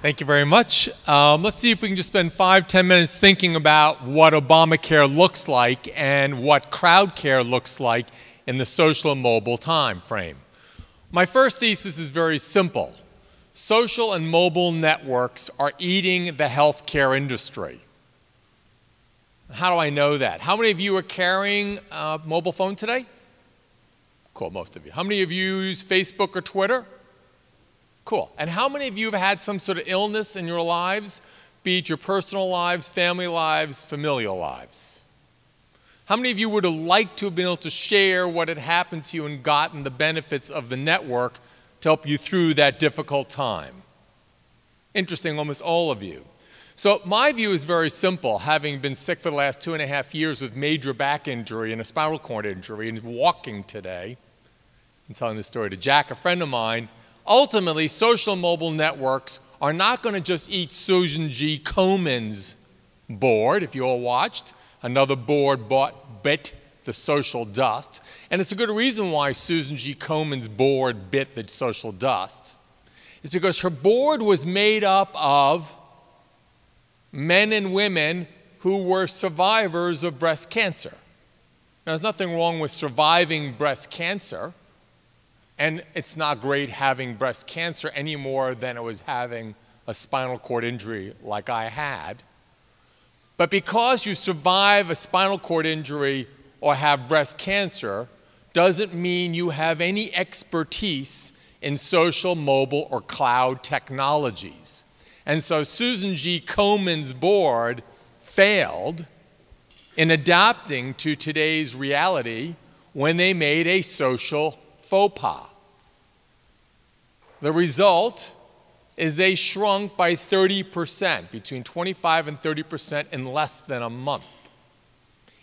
Thank you very much. Let's see if we can just spend 5-10 minutes thinking about what Obamacare looks like and what crowd care looks like in the social and mobile time frame. My first thesis is very simple. Social and mobile networks are eating the healthcare industry. How do I know that? How many of you are carrying a mobile phone today? Cool, most of you. How many of you use Facebook or Twitter? Cool. And how many of you have had some sort of illness in your lives, be it your personal lives, family lives, familial lives? How many of you would have liked to have been able to share what had happened to you and gotten the benefits of the network to help you through that difficult time? Interesting, almost all of you. So my view is very simple, having been sick for the last 2.5 years with major back injury and a spinal cord injury and walking today, and telling this story to Jack, a friend of mine. Ultimately, social mobile networks are not going to just eat Susan G. Komen's board, if you all watched. Another board bit the social dust. And it's a good reason why Susan G. Komen's board bit the social dust. It's because her board was made up of men and women who were survivors of breast cancer. Now, there's nothing wrong with surviving breast cancer. And it's not great having breast cancer any more than it was having a spinal cord injury like I had. But because you survive a spinal cord injury or have breast cancer doesn't mean you have any expertise in social, mobile, or cloud technologies. And so Susan G. Komen's board failed in adapting to today's reality when they made a social faux pas. The result is they shrunk by 30%, between 25 and 30% in less than a month.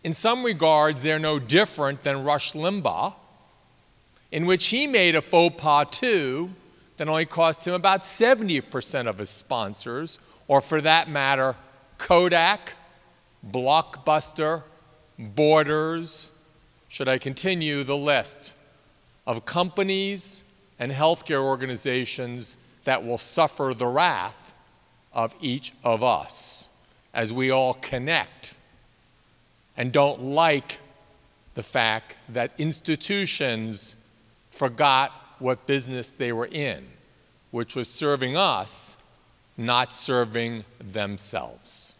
In some regards, they're no different than Rush Limbaugh, in which he made a faux pas too that only cost him about 70% of his sponsors, or for that matter, Kodak, Blockbuster, Borders. Should I continue the list of companies and healthcare organizations that will suffer the wrath of each of us as we all connect and don't like the fact that institutions forgot what business they were in, which was serving us, not serving themselves.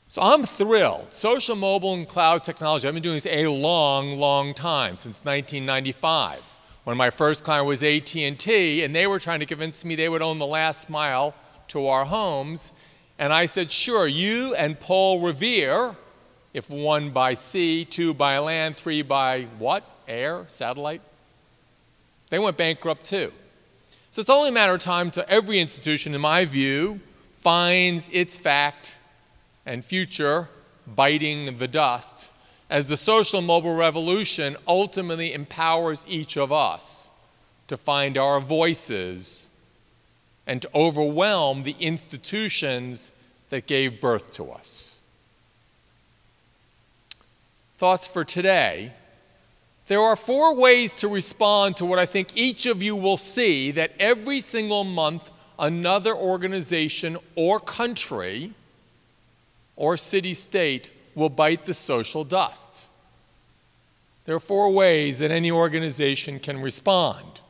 So I'm thrilled. Social, mobile, and cloud technology, I've been doing this a long, long time, since 1995, when my first client was AT&T, and they were trying to convince me they would own the last mile to our homes. And I said, sure, you and Paul Revere, if 1 by sea, 2 by land, 3 by what? Air? Satellite? They went bankrupt too. So it's only a matter of time till every institution, in my view, finds its fact and future biting the dust as the social mobile revolution ultimately empowers each of us to find our voices and to overwhelm the institutions that gave birth to us. Thoughts for today. There are 4 ways to respond to what I think each of you will see, that every single month another organization or country or city-state will bite the social dust. There are 4 ways that any organization can respond.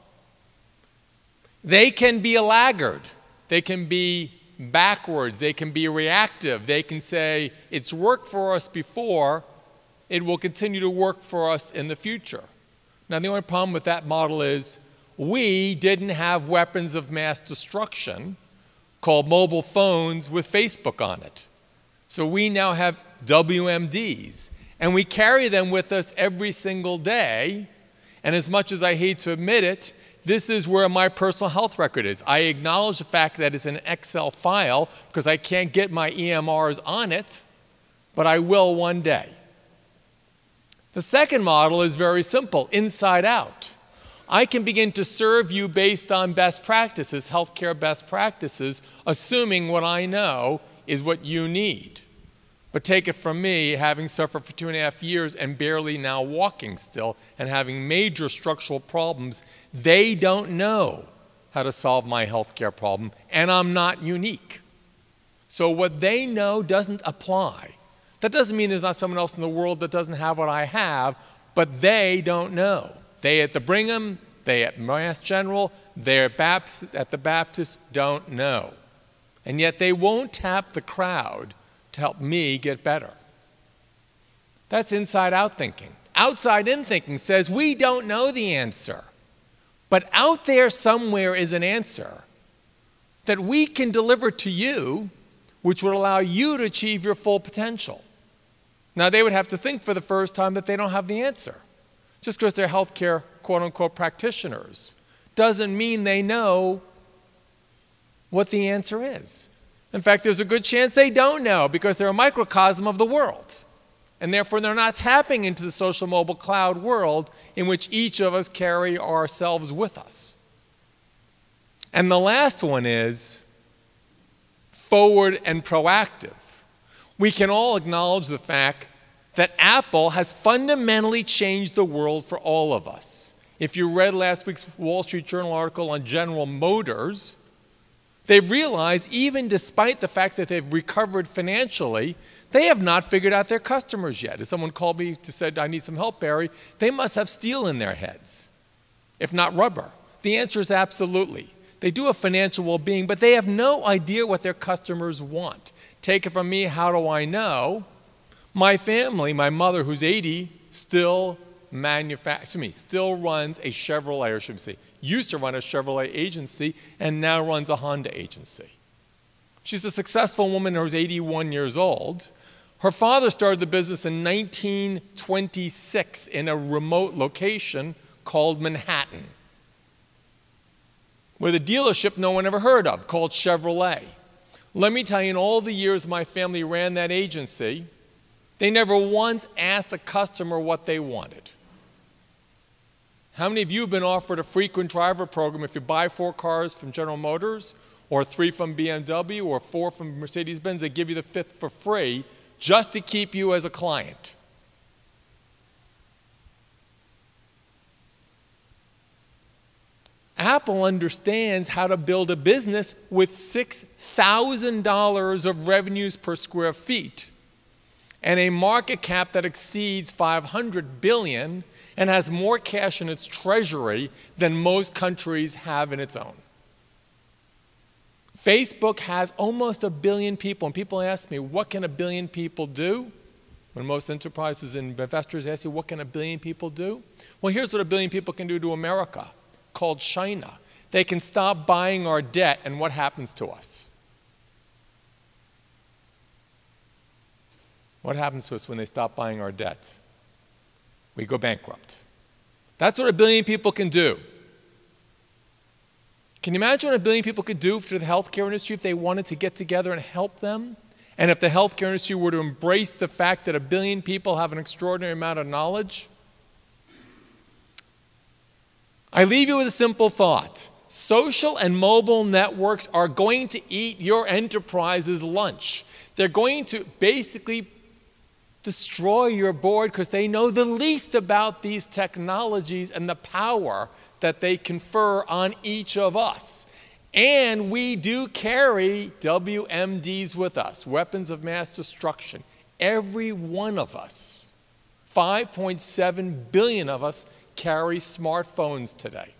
They can be a laggard. They can be backwards. They can be reactive. They can say, it's worked for us before, it will continue to work for us in the future. Now, the only problem with that model is we didn't have weapons of mass destruction called mobile phones with Facebook on it. So we now have WMDs, and we carry them with us every single day. And as much as I hate to admit it, this is where my personal health record is. I acknowledge the fact that it's an Excel file because I can't get my EMRs on it, but I will one day. The second model is very simple, inside out. I can begin to serve you based on best practices, healthcare best practices, assuming what I know is what you need. But take it from me, having suffered for 2.5 years and barely now walking still and having major structural problems, they don't know how to solve my healthcare problem, and I'm not unique. So what they know doesn't apply. That doesn't mean there's not someone else in the world that doesn't have what I have, but they don't know. They at the Brigham, they at Mass General, they at the Baptist don't know. And yet they won't tap the crowd to help me get better. That's inside-out thinking. Outside-in thinking says we don't know the answer, but out there somewhere is an answer that we can deliver to you, which would allow you to achieve your full potential. Now, they would have to think for the first time that they don't have the answer. Just because they're healthcare, quote-unquote, practitioners doesn't mean they know what the answer is. In fact, there's a good chance they don't know because they're a microcosm of the world. And therefore, they're not tapping into the social mobile cloud world in which each of us carry ourselves with us. And the last one is forward and proactive. We can all acknowledge the fact that Apple has fundamentally changed the world for all of us. If you read last week's Wall Street Journal article on General Motors, they've realized, even despite the fact that they've recovered financially, they have not figured out their customers yet. As someone called me to said, I need some help, Barry, they must have steel in their heads, if not rubber. The answer is absolutely. They do have financial well-being, but they have no idea what their customers want. Take it from me, how do I know? My family, my mother, who's 80, still runs a Chevrolet, or should we say, used to run a Chevrolet agency and now runs a Honda agency. She's a successful woman who's 81 years old. Her father started the business in 1926 in a remote location called Manhattan, with a dealership no one ever heard of called Chevrolet. Let me tell you, in all the years my family ran that agency, they never once asked a customer what they wanted. How many of you have been offered a frequent driver program if you buy 4 cars from General Motors, or 3 from BMW, or 4 from Mercedes-Benz? They give you the 5th for free just to keep you as a client. Apple understands how to build a business with $6,000 of revenues per square feet and a market cap that exceeds $500 billion and has more cash in its treasury than most countries have in its own. Facebook has almost 1 billion people, and people ask me, what can 1 billion people do? When most enterprises and investors ask you, what can 1 billion people do? Well, here's what 1 billion people can do to America, called China. They can stop buying our debt, and what happens to us? What happens to us when they stop buying our debt? We go bankrupt. That's what 1 billion people can do. Can you imagine what 1 billion people could do for the healthcare industry if they wanted to get together and help them? And if the healthcare industry were to embrace the fact that 1 billion people have an extraordinary amount of knowledge? I leave you with a simple thought. Social and mobile networks are going to eat your enterprise's lunch. They're going to basically destroy your board because they know the least about these technologies and the power that they confer on each of us. And we do carry WMDs with us, weapons of mass destruction. Every one of us, 5.7 billion of us, carry smartphones today.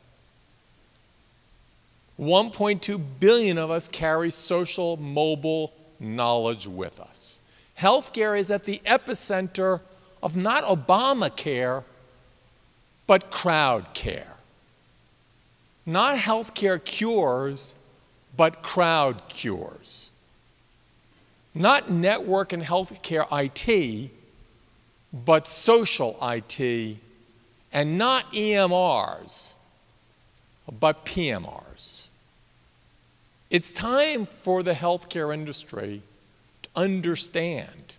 1.2 billion of us carry social mobile knowledge with us. Healthcare is at the epicenter of not Obamacare, but crowd care. Not healthcare cures, but crowd cures. Not network and healthcare IT, but social IT. And not EMRs, but PMRs. It's time for the healthcare industry to understand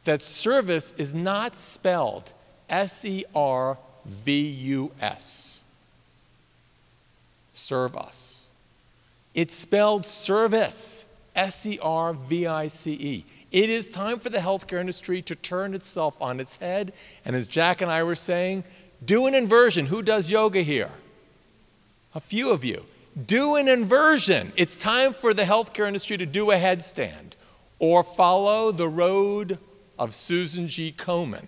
that service is not spelled S-E-R-V-U-S. Serve us. It's spelled service, S-E-R-V-I-C-E. It is time for the healthcare industry to turn itself on its head. And as Jack and I were saying, do an inversion. Who does yoga here? A few of you. Do an inversion. It's time for the healthcare industry to do a headstand or follow the road of Susan G. Komen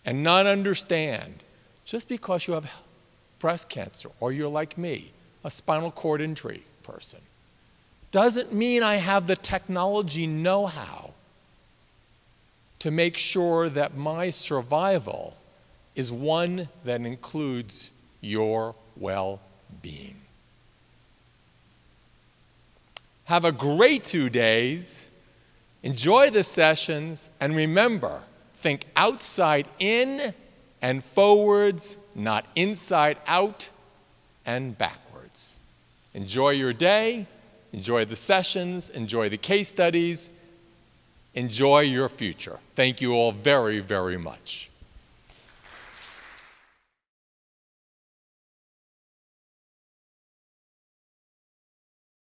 and not understand just because you have breast cancer or you're like me, a spinal cord injury person, doesn't mean I have the technology know-how to make sure that my survival is one that includes your well-being. Have a great 2 days. Enjoy the sessions. And remember, think outside in and forwards, not inside out and backwards. Enjoy your day. Enjoy the sessions. Enjoy the case studies. Enjoy your future. Thank you all very, very much.